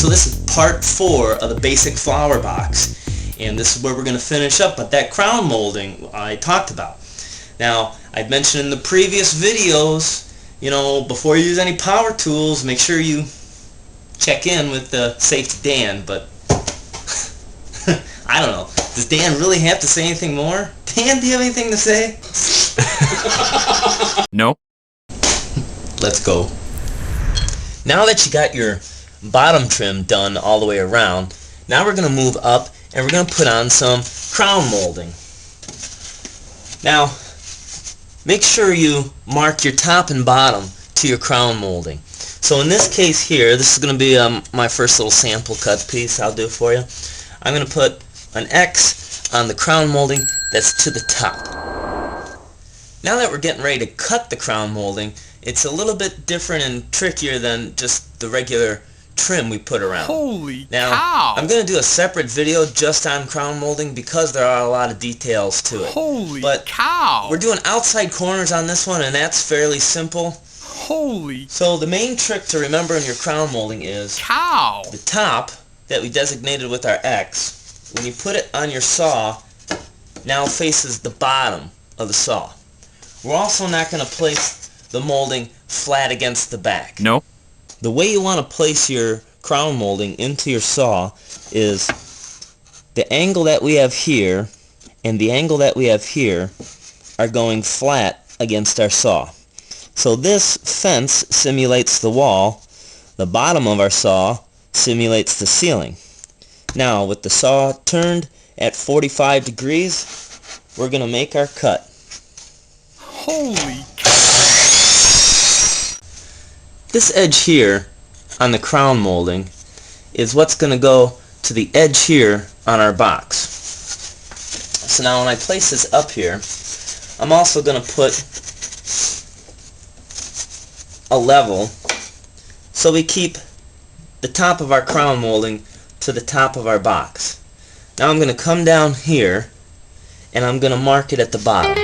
So this is part 4 of the basic flower box, and this is where we're going to finish up with that crown molding I talked about. Now, I've mentioned in the previous videos, you know, before you use any power tools, make sure you check in with the Safety Dan, but I don't know. Does Dan really have to say anything more? Dan, do you have anything to say? No. Let's go. Now that you got your bottom trim done all the way around, now we're going to move up and we're going to put on some crown molding. Now, make sure you mark your top and bottom to your crown molding. So in this case here, this is going to be my first little sample cut piece I'll do for you. I'm going to put an X on the crown molding that's to the top. Now that we're getting ready to cut the crown molding, it's a little bit different and trickier than just the regular trim we put around. Holy now, cow! I'm going to do a separate video just on crown molding because there are a lot of details to it. Holy but cow! We're doing outside corners on this one, and that's fairly simple. Holy So the main trick to remember in your crown molding is cow! the top that we designated with our X, when you put it on your saw, now faces the bottom of the saw. We're also not going to place the molding flat against the back. No. The way you want to place your crown molding into your saw is the angle that we have here and the angle that we have here are going flat against our saw. So this fence simulates the wall, the bottom of our saw simulates the ceiling. Now with the saw turned at 45 degrees, we're going to make our cut. Holy cow! This edge here on the crown molding is what's going to go to the edge here on our box. So now when I place this up here, I'm also going to put a level so we keep the top of our crown molding to the top of our box. Now I'm going to come down here and I'm going to mark it at the bottom.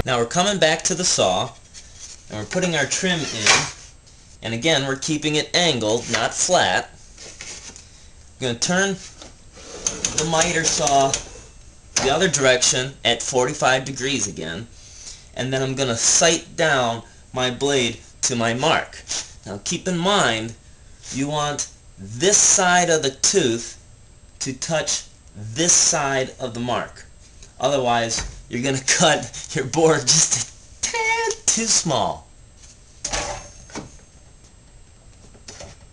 Now we're coming back to the saw and we're putting our trim in, and again we're keeping it angled, not flat. I'm going to turn the miter saw the other direction at 45 degrees again, and then I'm going to sight down my blade to my mark. Now keep in mind, you want this side of the tooth to touch this side of the mark. Otherwise, you're going to cut your board just a tad too small.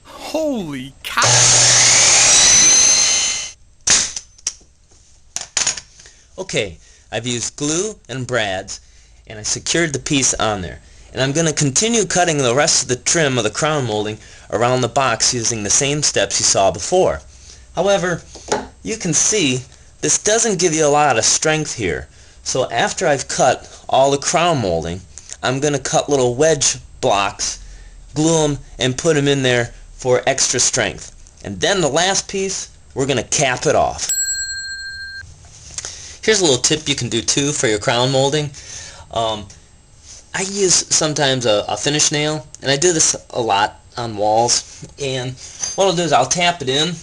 Holy cow! Okay, I've used glue and brads, and I secured the piece on there. And I'm going to continue cutting the rest of the trim of the crown molding around the box using the same steps you saw before. However, you can see this doesn't give you a lot of strength here. So after I've cut all the crown molding, I'm going to cut little wedge blocks, glue them, and put them in there for extra strength. And then the last piece, we're going to cap it off. Here's a little tip you can do too for your crown molding. I use sometimes a finish nail, and I do this a lot on walls. And what I'll do is I'll tap it in,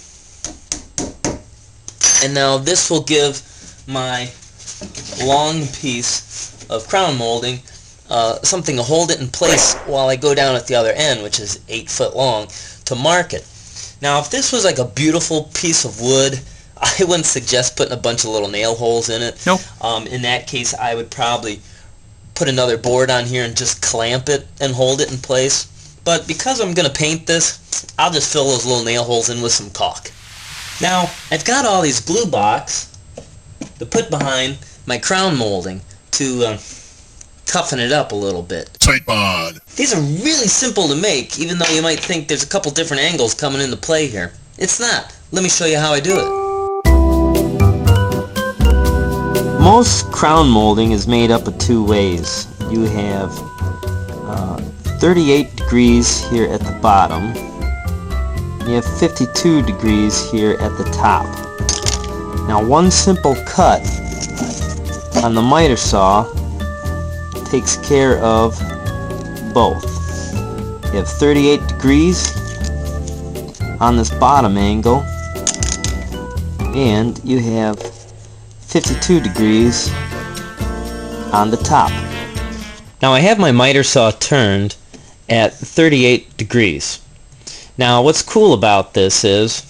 and now this will give my long piece of crown molding something to hold it in place while I go down at the other end, which is 8 foot long, to mark it. Now if this was like a beautiful piece of wood, I wouldn't suggest putting a bunch of little nail holes in it. Nope. In that case, I would probably put another board on here and just clamp it and hold it in place. But because I'm going to paint this, I'll just fill those little nail holes in with some caulk. Now, I've got all these glue blocks to put behind my crown molding to toughen it up a little bit. Tight bod. These are really simple to make, even though you might think there's a couple different angles coming into play here. It's not. Let me show you how I do it. Most crown molding is made up of two ways. You have 38 degrees here at the bottom. You have 52 degrees here at the top. Now one simple cut on the miter saw takes care of both. You have 38 degrees on this bottom angle, and you have 52 degrees on the top. Now I have my miter saw turned at 38 degrees. Now what's cool about this is,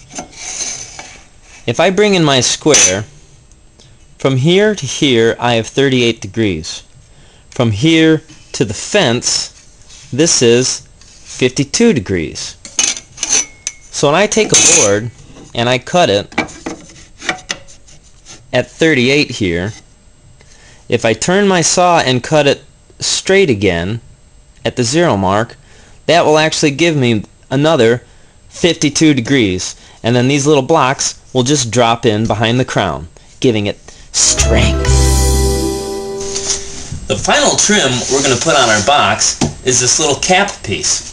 if I bring in my square, from here to here I have 38 degrees. From here to the fence, this is 52 degrees. So when I take a board and I cut it at 38 here, if I turn my saw and cut it straight again at the 0 mark, that will actually give me another 52 degrees, and then these little blocks will just drop in behind the crown, giving it strength. The final trim we're going to put on our box is this little cap piece.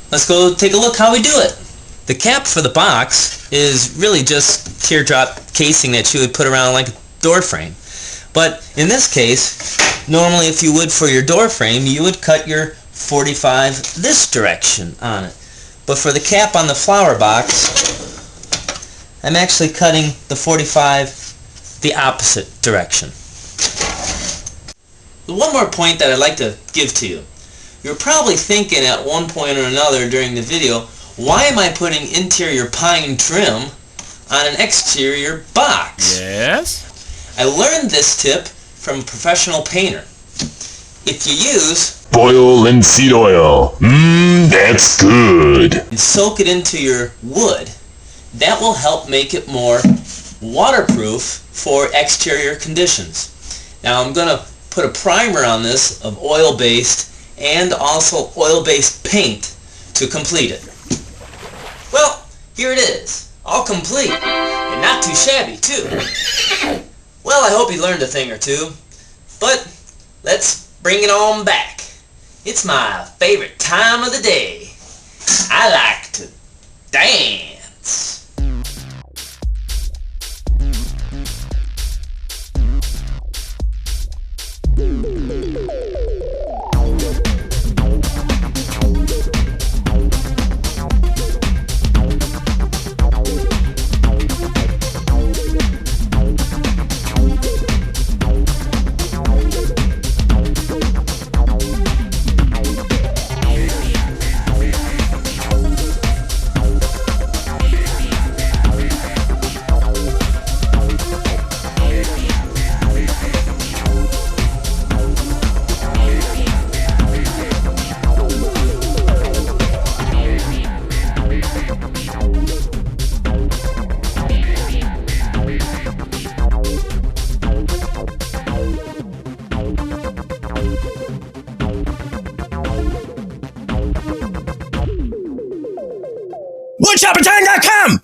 Let's go take a look how we do it. The cap for the box is really just teardrop casing that you would put around like a door frame. But in this case, normally if you would for your door frame, you would cut your 45 this direction on it. But for the cap on the flower box, I'm actually cutting the 45 the opposite direction. One more point that I'd like to give to you. You're probably thinking at one point or another during the video, why am I putting interior pine trim on an exterior box? Yes? I learned this tip from a professional painter. If you use boil linseed oil, that's good, and soak it into your wood, that will help make it more waterproof for exterior conditions. Now I'm going to put a primer on this of oil-based and also oil-based paint to complete it. Well, here it is, all complete, and not too shabby too. Well, I hope you learned a thing or two, but let's bring it on back. It's my favorite time of the day. I like to dance. WoodChopperTime.com!